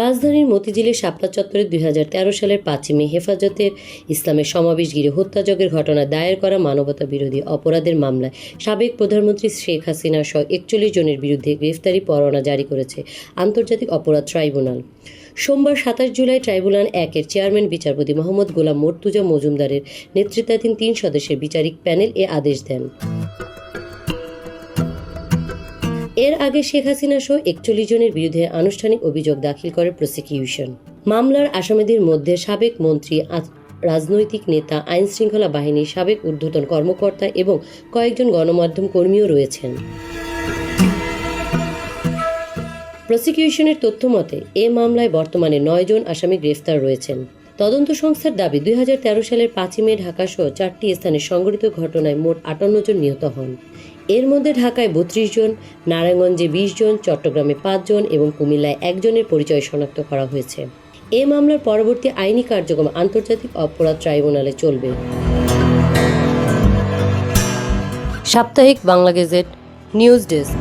রাজধানীর মতিঝিলের শাপলা চত্বরে 2013 সালের 5 মে হেফাজতে ইসলামের সমাবেশ ঘিরে হত্যাযজ্ঞের ঘটনায় দায়ের করা মানবতা বিরোধী অপরাধের মামলায় সাবেক প্রধানমন্ত্রী শেখ হাসিনা সহ 41 জনের বিরুদ্ধে গ্রেফতারি পরোয়ানা জারি করেছে আন্তর্জাতিক অপরাধ ট্রাইব্যুনাল। সোমবার 27 জুলাই ট্রাইব্যুনাল 1-এর চেয়ারম্যান বিচারপতি মোহাম্মদ গোলাম মর্তুজা মজুমদারের নেতৃত্বাধীন 3 সদস্যের বিচারিক প্যানেল এ আদেশ দেন। এর আগে শেখ হাসিনা সহ 41 জনের বিরুদ্ধে আনুষ্ঠানিক অভিযোগ দাখিল করে প্রসিকিউশন। মামলার আসামিদের মধ্যে সাবেক মন্ত্রী, রাজনৈতিক নেতা, আইনশৃঙ্খলা বাহিনীর সাবেক ঊর্ধ্বতন কর্মকর্তা এবং কয়েকজন গণমাধ্যম কর্মীও রয়েছেন। প্রসিকিউশনের তথ্য মতে এ মামলায় বর্তমানে 9 জন আসামি গ্রেফতার রয়েছেন। তদন্ত সংস্থার দাবি 2013 সালের 5 মে ঢাকাসহ 4টি স্থানে সংঘটিত ঘটনায় মোট 58 জন নিহত হন। এর মধ্যে ঢাকায় 32 জন, নারায়ণগঞ্জে 20 জন, চট্টগ্রামে 5 জন এবং কুমিল্লায় 1 জনের পরিচয় শনাক্ত করা হয়েছে। এ মামলার পরবর্তী আইনি কার্যক্রম আন্তর্জাতিক অপরাধ ট্রাইব্যুনালে চলবে। সাপ্তাহিক বাংলা গেজেট, নিউজ ডেস্ক।